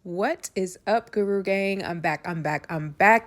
What is up, Guru Gang? I'm back.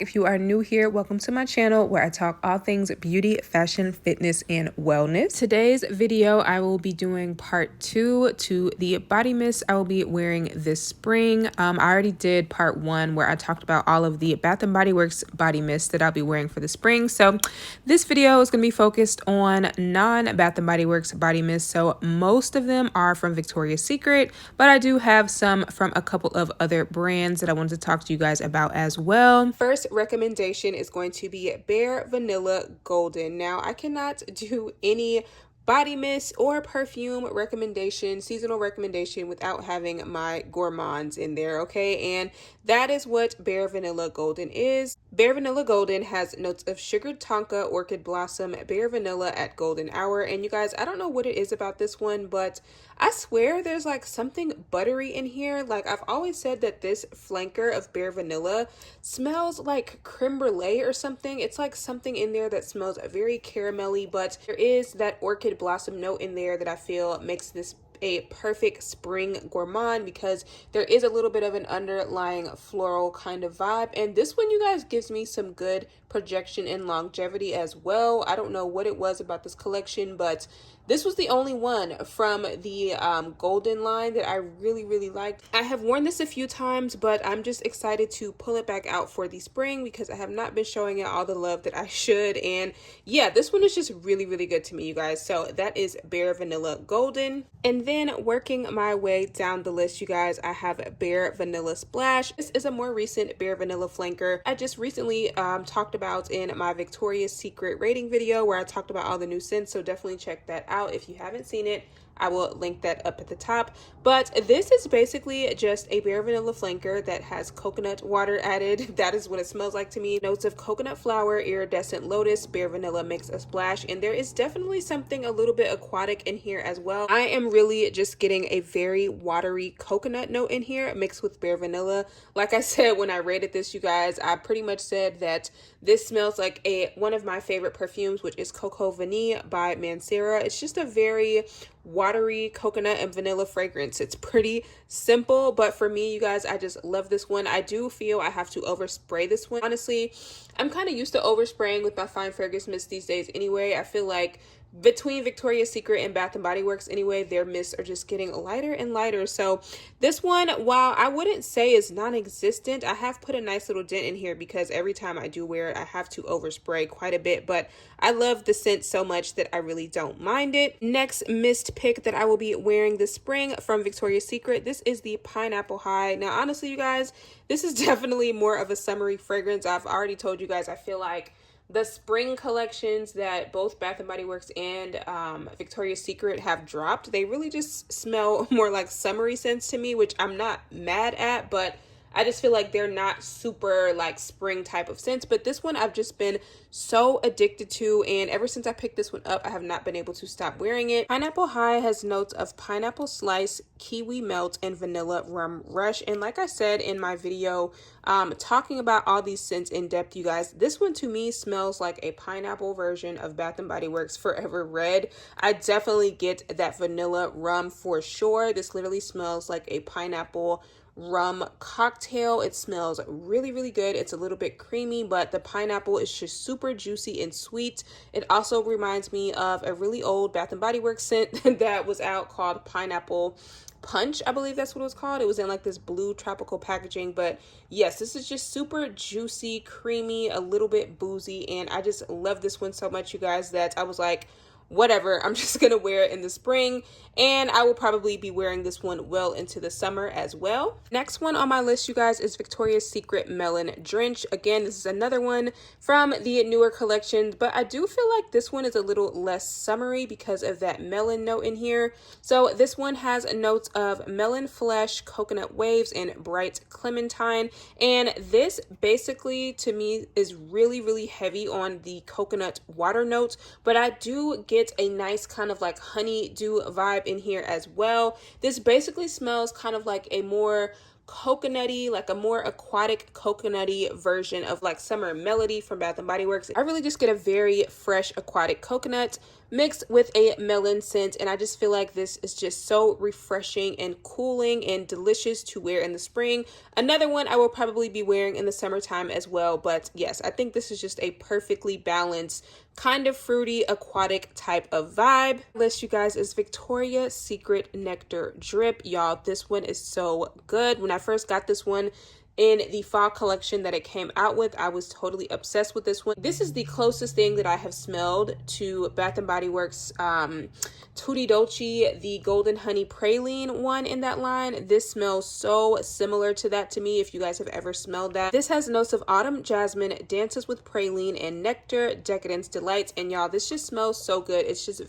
If you are new here, welcome to my channel where I talk all things beauty, fashion, fitness, and wellness. Today's video, I will be doing part 2 to the body mist I will be wearing this spring. I already did part 1 where I talked about all of the Bath & Body Works body mist that I'll be wearing for the spring. So this video is going to be focused on non-Bath & Body Works body mist. So most of them are from Victoria's Secret, but I do have some from a couple of other brands that I wanted to talk to you guys about as well. First recommendation is going to be Bare Vanilla Golden. Now, I cannot do any body mist or perfume recommendation, seasonal recommendation, without having my gourmands in there, okay? And that is what Bare Vanilla Golden is. Bare Vanilla Golden has notes of sugared tonka, orchid blossom, bare vanilla at golden hour. And you guys, I don't know what it is about this one, but I swear there's like something buttery in here. Like, I've always said that this flanker of Bare Vanilla smells like creme brulee or something. It's like something in there that smells very caramelly, but there is that orchid blossom note in there that I feel makes this a perfect spring gourmand, because there is a little bit of an underlying floral kind of vibe. And this one, you guys, gives me some good projection and longevity as well. I don't know what it was about this collection, but this was the only one from the golden line that I really liked. I have worn this a few times, but I'm just excited to pull it back out for the spring because I have not been showing it all the love that I should. And yeah, this one is just really good to me, you guys. So that is Bare Vanilla Golden. And then working my way down the list, you guys, I have Bare Vanilla Splash. This is a more recent Bare Vanilla flanker. I just recently talked about in my Victoria's Secret rating video where I talked about all the new scents, so definitely check that out if you haven't seen it. I will link that up at the top. But this is basically just a Bare Vanilla flanker that has coconut water added. That is what it smells like to me. Notes of coconut flower, iridescent lotus, Bare Vanilla makes a splash, and there is definitely something a little bit aquatic in here as well. I am really just getting a very watery coconut note in here mixed with Bare Vanilla. Like I said when I rated this, you guys, I pretty much said that this smells like one of my favorite perfumes, which is Coco Vanille by Mancera. It's just a very watery coconut and vanilla fragrance. It's pretty simple, but for me, you guys, I just love this one. I do feel I have to overspray this one. Honestly, I'm kind of used to overspraying with my fine fragrance mist these days anyway. I feel like between Victoria's Secret and Bath & Body Works anyway, their mists are just getting lighter and lighter. So this one, while I wouldn't say is non-existent, I have put a nice little dent in here because every time I do wear it, I have to overspray quite a bit. But I love the scent so much that I really don't mind it. Next mist pick that I will be wearing this spring from Victoria's Secret, this is the Pineapple High. Now, honestly, you guys, this is definitely more of a summery fragrance. I've already told you guys, I feel like the spring collections that both Bath & Body Works and Victoria's Secret have dropped, they really just smell more like summery scents to me, which I'm not mad at, but I just feel like they're not super like spring type of scents. But this one I've just been so addicted to, and ever since I picked this one up, I have not been able to stop wearing it. Pineapple High has notes of pineapple slice, kiwi melt, and vanilla rum rush. And like I said in my video talking about all these scents in depth, you guys, this one to me smells like a pineapple version of Bath & Body Works Forever Red. I definitely get that vanilla rum for sure. This literally smells like a pineapple rum cocktail. It smells really good. It's a little bit creamy, but the pineapple is just super juicy and sweet. It also reminds me of a really old Bath & Body Works scent that was out called Pineapple Punch. I believe that's what it was called. It was in like this blue tropical packaging. But yes, this is just super juicy, creamy, a little bit boozy, and I just love this one so much, you guys, that I was like, whatever, I'm just gonna wear it in the spring, and I will probably be wearing this one well into the summer as well. Next one on my list, you guys, is Victoria's Secret Melon Drench. Again, this is another one from the newer collection, but I do feel like this one is a little less summery because of that melon note in here. So this one has notes of melon flesh, coconut waves, and bright clementine, and this basically to me is really heavy on the coconut water notes, but I do get a nice kind of like honeydew vibe in here as well. This basically smells kind of like a more coconutty, like a more aquatic coconutty version of like Summer Melody from Bath & Body Works. I really just get a very fresh aquatic coconut mixed with a melon scent, and I just feel like this is just so refreshing and cooling and delicious to wear in the spring. Another one I will probably be wearing in the summertime as well, but yes, I think this is just a perfectly balanced kind of fruity aquatic type of vibe. List, you guys, is Victoria's Secret Nectar Drip. Y'all, this one is so good. When I first got this one in the fall collection that it came out with, I was totally obsessed with this one. This is the closest thing that I have smelled to Bath and Body Works Tutti Dolce, the Golden Honey Praline one in that line. This smells so similar to that to me, if you guys have ever smelled that. This has notes of autumn jasmine, dances with praline, and nectar, decadence, delights. And y'all, this just smells so good. It's just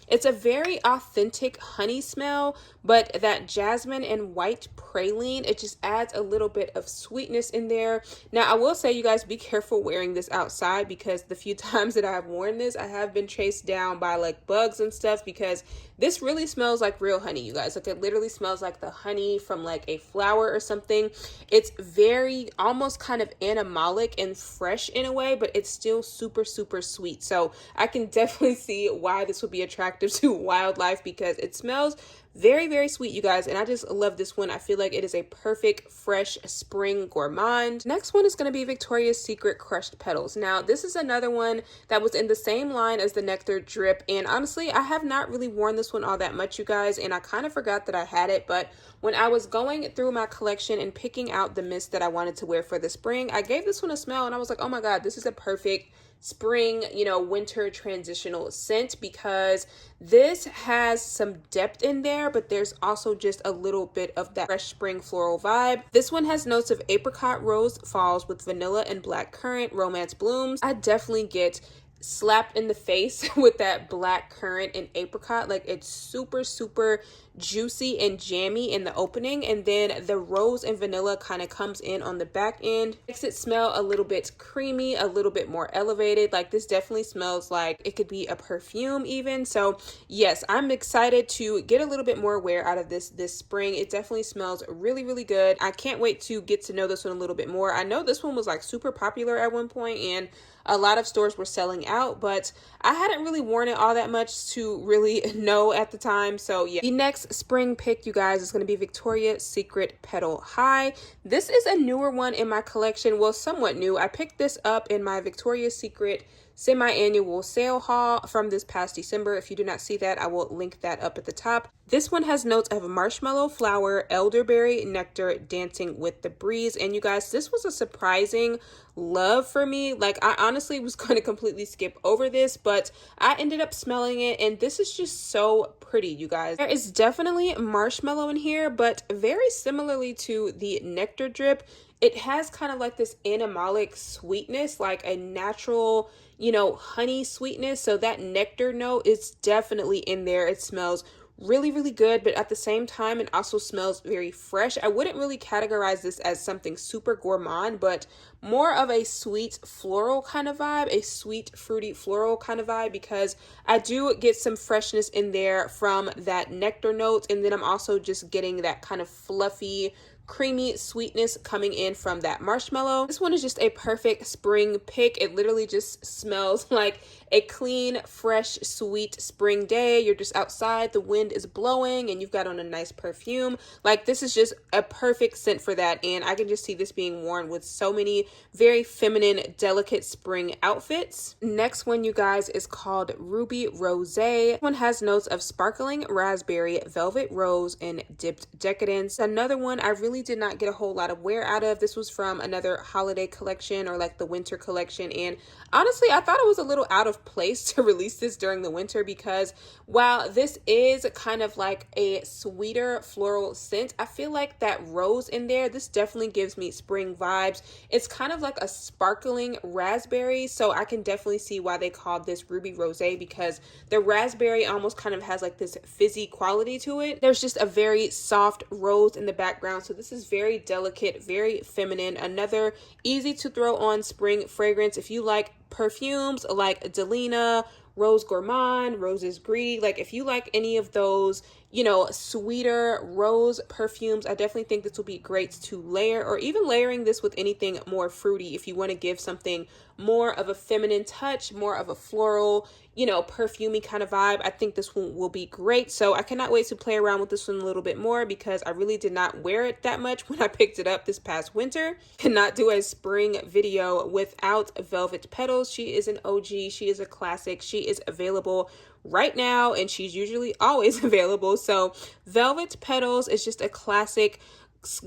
it's a very authentic honey smell, but that jasmine and white praline, it just adds a little bit of sweetness in there. Now, I will say, you guys, be careful wearing this outside, because the few times that I've worn this, I have been chased down by like bugs and stuff, because this really smells like real honey, you guys. Like, it literally smells like the honey from like a flower or something. It's very almost kind of animalic and fresh in a way, but it's still super, super sweet. So I can definitely see why this would be attractive to wildlife, because it smells very, very sweet, you guys, and I just love this one. I feel like it is a perfect fresh spring gourmand. Next one is going to be Victoria's Secret Crushed Petals. Now, this is another one that was in the same line as the Nectar Drip, and honestly, I have not really worn this one all that much, you guys, and I kind of forgot that I had it. But when I was going through my collection and picking out the mist that I wanted to wear for the spring, I gave this one a smell, and I was like, oh my god, this is a perfect spring, winter transitional scent, because this has some depth in there, but there's also just a little bit of that fresh spring floral vibe. This one has notes of apricot rose falls with vanilla and black currant, romance blooms. I definitely get slapped in the face with that black currant and apricot. Like, it's super, super juicy and jammy in the opening, and then the rose and vanilla kind of comes in on the back end, makes it smell a little bit creamy, a little bit more elevated. Like, this definitely smells like it could be a perfume even. So yes, I'm excited to get a little bit more wear out of this spring. It definitely smells really, really good. I can't wait to get to know this one a little bit more. I know this one was like super popular at one point, and a lot of stores were selling out, but I hadn't really worn it all that much to really know at the time. So yeah, the next spring pick, you guys, is going to be Victoria's Secret Petal High. This is a newer one in my collection. Well, somewhat new. I picked this up in my Victoria's Secret semi-annual sale haul from this past December. If you do not see that, I will link that up at the top. This one has notes of marshmallow flower, elderberry, nectar, dancing with the breeze. And you guys, this was a surprising love for me. Like, I honestly was going to completely skip over this, but I ended up smelling it, and this is just so pretty, you guys. There is definitely marshmallow in here, but very similarly to the Nectar Drip, it has kind of like this animalic sweetness, like a natural, honey sweetness. So that nectar note is definitely in there. It smells really, really good, but at the same time, it also smells very fresh. I wouldn't really categorize this as something super gourmand, but more of a sweet floral kind of vibe, a sweet fruity floral kind of vibe, because I do get some freshness in there from that nectar note, and then I'm also just getting that kind of fluffy, creamy sweetness coming in from that marshmallow. This one is just a perfect spring pick. It literally just smells like a clean, fresh, sweet spring day. You're just outside, the wind is blowing, and you've got on a nice perfume. Like, this is just a perfect scent for that, and I can just see this being worn with so many very feminine, delicate spring outfits. Next one, you guys, is called Ruby Rose. This one has notes of sparkling raspberry, velvet rose, and dipped decadence. Another one I really did not get a whole lot of wear out of. This was from another holiday collection, or like the winter collection, and honestly, I thought it was a little out of place to release this during the winter, because while this is kind of like a sweeter floral scent, I feel like that rose in there, this definitely gives me spring vibes. It's kind of like a sparkling raspberry, so I can definitely see why they called this Ruby Rose, because the raspberry almost kind of has like this fizzy quality to it. There's just a very soft rose in the background, so this is very delicate, very feminine. Another easy to throw on spring fragrance if you like perfumes like Delina, Rose Gourmand, Roses Greedy. Like, if you like any of those, you know, sweeter rose perfumes, I definitely think this will be great to layer, or even layering this with anything more fruity if you want to give something more of a feminine touch, more of a floral, you know, perfumey kind of vibe. I think this one will be great. So I cannot wait to play around with this one a little bit more, because I really did not wear it that much when I picked it up this past winter. Cannot do a spring video without Velvet Petals. She is an OG. She is a classic. She is available right now, and she's usually always available. So Velvet Petals is just a classic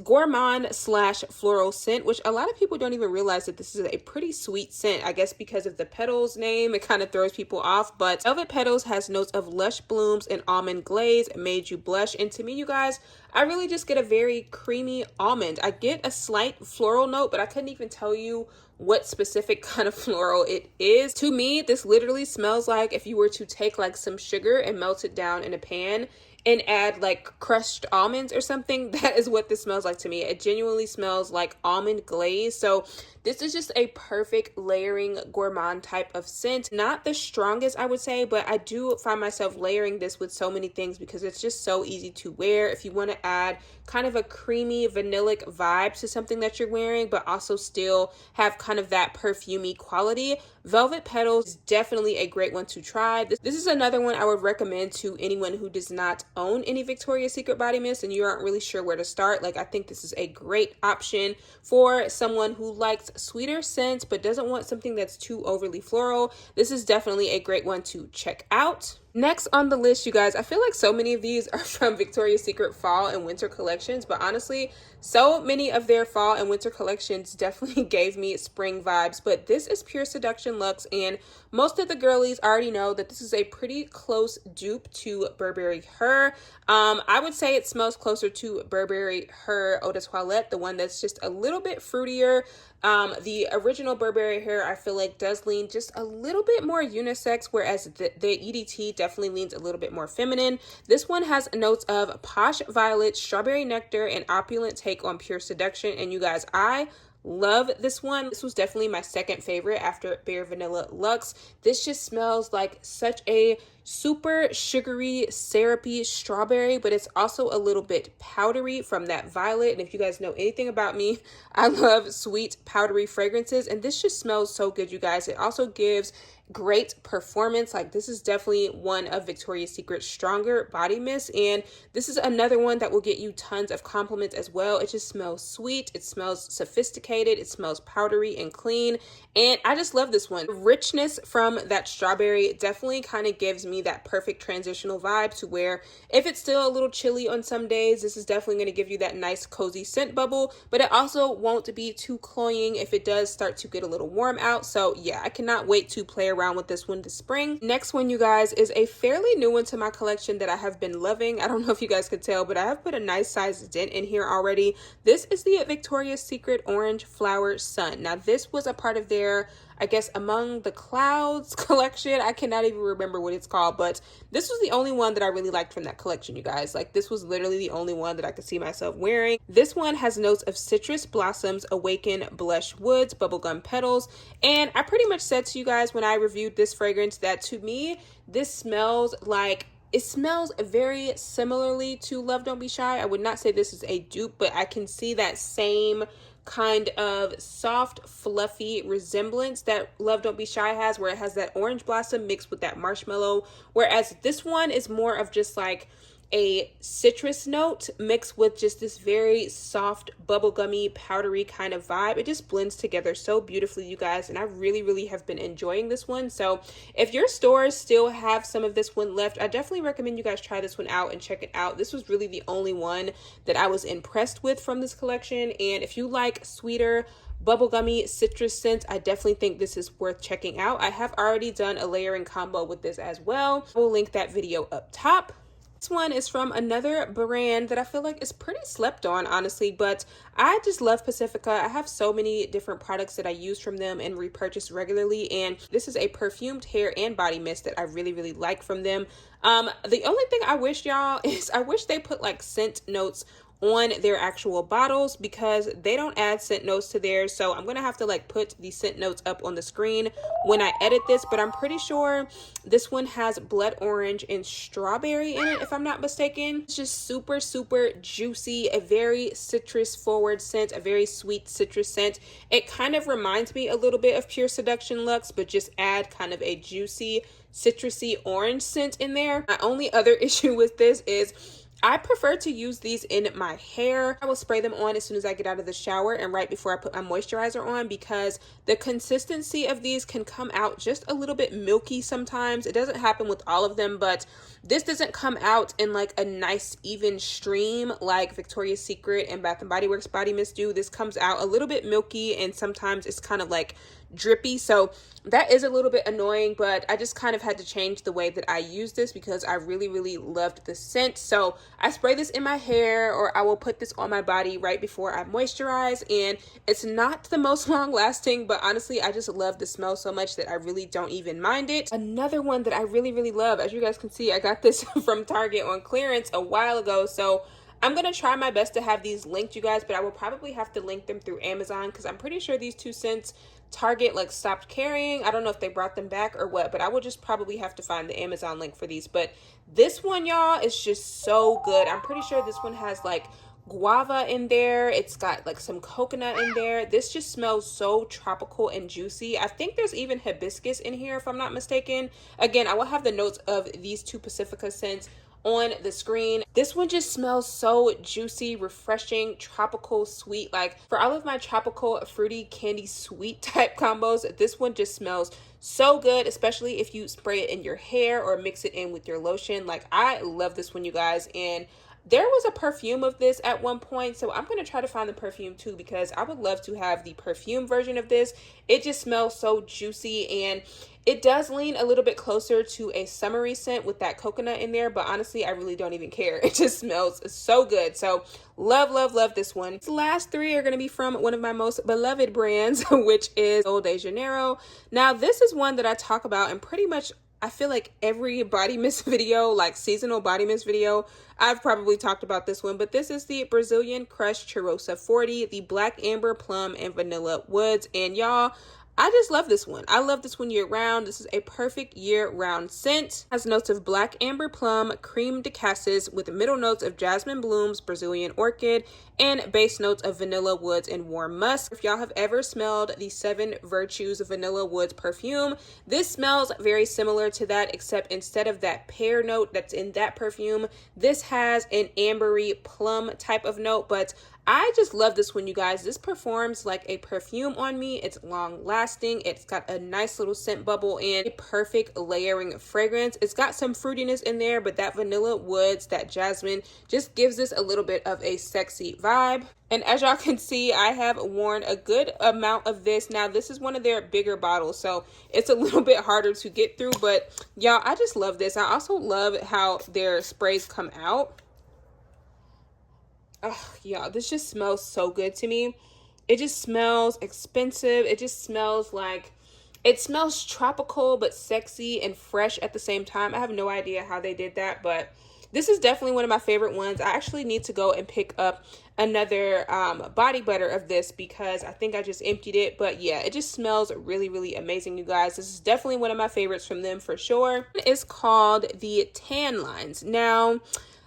gourmand slash floral scent, which a lot of people don't even realize that this is a pretty sweet scent. I guess because of the Petals name, it kind of throws people off, but Velvet Petals has notes of lush blooms and almond glaze, made you blush. And to me, you guys, I really just get a very creamy almond. I get a slight floral note, but I couldn't even tell you what specific kind of floral it is. To me, this literally smells like if you were to take like some sugar and melt it down in a pan and add like crushed almonds or something. That is what this smells like to me. It genuinely smells like almond glaze. So this is just a perfect layering gourmand type of scent. Not the strongest, I would say, but I do find myself layering this with so many things because it's just so easy to wear. If you want to add kind of a creamy vanillic vibe to something that you're wearing, but also still have kind of that perfumey quality, Velvet Petals is definitely a great one to try. This is another one I would recommend to anyone who does not own any Victoria's Secret body mist and you aren't really sure where to start. Like, I think this is a great option for someone who likes sweeter scents but doesn't want something that's too overly floral. This is definitely a great one to check out. Next on the list, you guys, I feel like so many of these are from Victoria's Secret fall and winter collections, but honestly, so many of their fall and winter collections definitely gave me spring vibes. But this is Pure Seduction Lux, and most of the girlies already know that this is a pretty close dupe to Burberry Her. I would say it smells closer to Burberry Her Eau de Toilette, the one that's just a little bit fruitier. The original Burberry Her, I feel like, does lean just a little bit more unisex, whereas the EDT definitely leans a little bit more feminine. This one has notes of posh violet, strawberry nectar, and opulent take on Pure Seduction. And you guys, I love this one. This was definitely my second favorite after Bare Vanilla Luxe. This just smells like such a super sugary, syrupy strawberry, but it's also a little bit powdery from that violet. And if you guys know anything about me, I love sweet powdery fragrances, and this just smells so good, you guys. It also gives great performance. Like, this is definitely one of Victoria's Secret's stronger body mists, and this is another one that will get you tons of compliments as well. It just smells sweet, it smells sophisticated, it smells powdery and clean, and I just love this one. The richness from that strawberry definitely kind of gives me that perfect transitional vibe to where if it's still a little chilly on some days, this is definitely going to give you that nice cozy scent bubble, but it also won't be too cloying if it does start to get a little warm out. So yeah, I cannot wait to play around with this one this spring. Next one, you guys, is a fairly new one to my collection that I have been loving. I don't know if you guys could tell, but I have put a nice size dent in here already. This is the Victoria's Secret Orange Flower Sun. Now, this was a part of their, I guess, Among the Clouds collection. I cannot even remember what it's called, but this was the only one that I really liked from that collection, you guys. Like, this was literally the only one that I could see myself wearing. This one has notes of citrus blossoms, awaken blush woods, bubblegum petals, and I pretty much said to you guys when I reviewed this fragrance that to me, this smells like, it smells very similarly to Love Don't Be Shy. I would not say this is a dupe, but I can see that same kind of soft, fluffy resemblance that Love Don't Be Shy has, where it has that orange blossom mixed with that marshmallow, whereas this one is more of just like a citrus note mixed with just this very soft, bubblegummy, powdery kind of vibe. It just blends together so beautifully, you guys, and I really have been enjoying this one. So if your stores still have some of this one left, I definitely recommend you guys try this one out and check it out. This was really the only one that I was impressed with from this collection, and if you like sweeter, bubblegummy citrus scents, I definitely think this is worth checking out. I have already done a layering combo with this as well. We'll link that video up top. This one is from another brand that I feel like is pretty slept on, honestly, but I just love Pacifica. I have so many different products that I use from them and repurchase regularly, and this is a perfumed hair and body mist that I really like from them. The only thing I wish, y'all, is I wish they put like scent notes on their actual bottles because they don't add scent notes to theirs. So I'm gonna have to like put the scent notes up on the screen when I edit this, but I'm pretty sure this one has blood orange and strawberry in it, if I'm not mistaken. It's just super, super juicy, a very citrus forward scent, a very sweet citrus scent. It kind of reminds me a little bit of Pure Seduction Lux, but just add kind of a juicy, citrusy orange scent in there. My only other issue with this is I prefer to use these in my hair. I will spray them on as soon as I get out of the shower and right before I put my moisturizer on, because the consistency of these can come out just a little bit milky sometimes. It doesn't happen with all of them, but this doesn't come out in like a nice even stream like Victoria's Secret and Bath & Body Works body mist do. This comes out a little bit milky and sometimes it's kind of like drippy, so that is a little bit annoying, but I just kind of had to change the way that I use this because I really loved the scent. So I spray this in my hair, or I will put this on my body right before I moisturize, and it's not the most long lasting, but honestly I just love the smell so much that I really don't even mind it. Another one that I really love, as you guys can see, I got this from Target on clearance a while ago, so I'm going to try my best to have these linked, you guys, but I will probably have to link them through Amazon because I'm pretty sure these two scents Target like stopped carrying. I don't know if they brought them back or what, but I will just probably have to find the Amazon link for these. But this one, y'all, is just so good. I'm pretty sure this one has like guava in there. It's got like some coconut in there. This just smells so tropical and juicy. I think there's even hibiscus in here if I'm not mistaken. Again, I will have the notes of these two Pacifica scents on the screen. This one just smells so juicy, refreshing, tropical, sweet. Like for all of my tropical, fruity, candy, sweet type combos, this one just smells so good, especially if you spray it in your hair or mix it in with your lotion. Like I love this one, you guys, and there was a perfume of this at one point, so I'm going to try to find the perfume too because I would love to have the perfume version of this. It just smells so juicy, and it does lean a little bit closer to a summery scent with that coconut in there, but honestly, I really don't even care. It just smells so good. So love this one. The last three are going to be from one of my most beloved brands, which is Sol de Janeiro. Now, this is one that I talk about in pretty much, I feel like every body mist video, like seasonal body mist video, I've probably talked about this one, but this is the Brazilian Crushed Chirosa 40, the Black Amber, Plum, and Vanilla Woods. And y'all, I just love this one. I love this one year round. This is a perfect year round scent. It has notes of black amber plum, cream de cassis with middle notes of jasmine blooms, Brazilian orchid, and base notes of vanilla woods and warm musk. If y'all have ever smelled the 7 Virtues Vanilla Woods perfume, this smells very similar to that, except instead of that pear note that's in that perfume, this has an ambery plum type of note. But I just love this one, you guys. This performs like a perfume on me. It's long lasting. It's got a nice little scent bubble and a perfect layering fragrance. It's got some fruitiness in there, but that vanilla woods, that jasmine just gives this a little bit of a sexy vibe. And as y'all can see, I have worn a good amount of this. Now, this is one of their bigger bottles, so it's a little bit harder to get through, but y'all, I just love this. I also love how their sprays come out. Oh, y'all, this just smells so good to me. It just smells expensive. It just smells like, it smells tropical but sexy and fresh at the same time. I have no idea how they did that, but this is definitely one of my favorite ones. I actually need to go and pick up another body butter of this because I think I just emptied it. But yeah, it just smells really amazing, you guys. This is definitely one of my favorites from them for sure. It's called the Tan Lines. Now,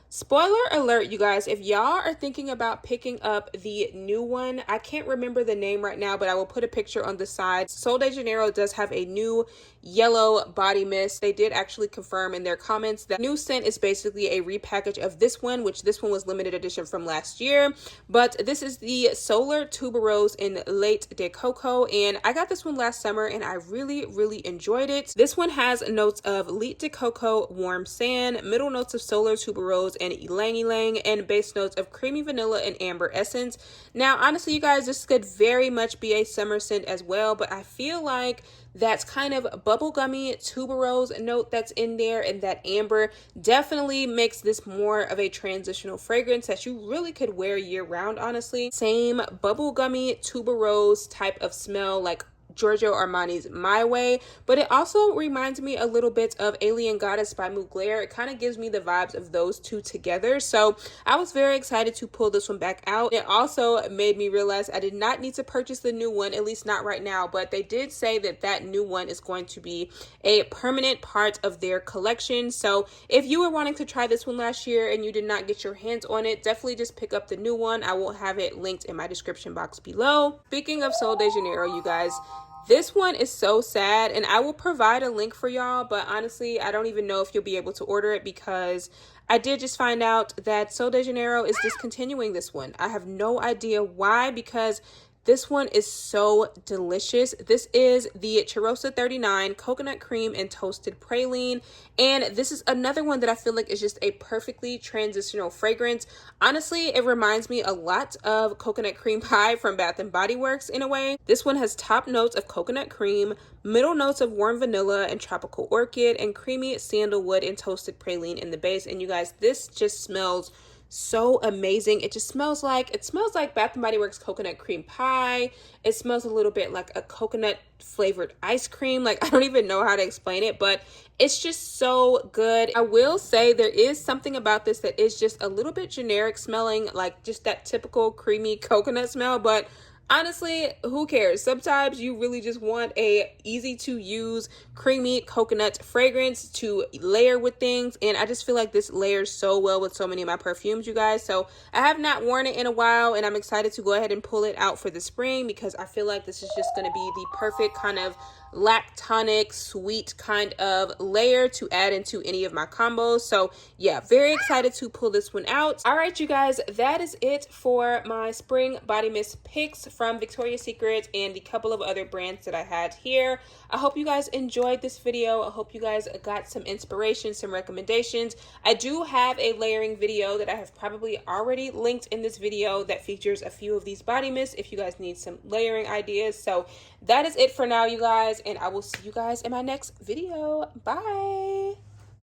spoiler alert, you guys, if y'all are thinking about picking up the new one, I can't remember the name right now, but I will put a picture on the side. Sol de Janeiro does have a new yellow body mist. They did actually confirm in their comments that new scent is basically a repackage of this one, which this one was limited edition from last year. But this is the Solar Tuberose in Late de Coco, and I got this one last summer and I really enjoyed it. This one has notes of Late de Coco, warm sand, middle notes of Solar Tuberose and ylang ylang, and base notes of creamy vanilla and amber essence. Now, honestly, you guys, this could very much be a summer scent as well, but I feel like that's kind of bubblegummy tuberose note that's in there, and that amber definitely makes this more of a transitional fragrance that you really could wear year round, honestly. Same bubblegummy tuberose type of smell, like Giorgio Armani's My Way, but it also reminds me a little bit of Alien Goddess by Mugler. It kind of gives me the vibes of those two together. So I was very excited to pull this one back out. It also made me realize I did not need to purchase the new one, at least not right now, but they did say that that new one is going to be a permanent part of their collection. So if you were wanting to try this one last year and you did not get your hands on it, definitely just pick up the new one. I will have it linked in my description box below. Speaking of Sol de Janeiro, you guys, this one is so sad, and I will provide a link for y'all, but honestly, I don't even know if you'll be able to order it because I did just find out that Sol de Janeiro is discontinuing this one. I have no idea why, because this one is so delicious. This is the Chirosa 39 coconut cream and toasted praline. And this is another one that I feel like is just a perfectly transitional fragrance. Honestly, it reminds me a lot of coconut cream pie from Bath & Body Works in a way. This one has top notes of coconut cream, middle notes of warm vanilla and tropical orchid, and creamy sandalwood and toasted praline in the base. And you guys, this just smells so amazing. It smells like Bath & Body Works coconut cream pie. It smells a little bit like a coconut flavored ice cream. Like, I don't even know how to explain it, but it's just so good. I will say there is something about this that is just a little bit generic smelling, like just that typical creamy coconut smell, but honestly, who cares? Sometimes you really just want a easy to use creamy coconut fragrance to layer with things, and I just feel like this layers so well with so many of my perfumes, you guys. So I have not worn it in a while, and I'm excited to go ahead and pull it out for the spring because I feel like this is just going to be the perfect kind of lactonic sweet kind of layer to add into any of my combos. So yeah, very excited to pull this one out. All right, you guys, that is it for my spring body mist picks from Victoria's Secret and the couple of other brands that I had here. I hope you guys enjoyed this video. I hope you guys got some inspiration, some recommendations. I do have a layering video that I have probably already linked in this video that features a few of these body mists if you guys need some layering ideas. So that is it for now, you guys, and I will see you guys in my next video. Bye.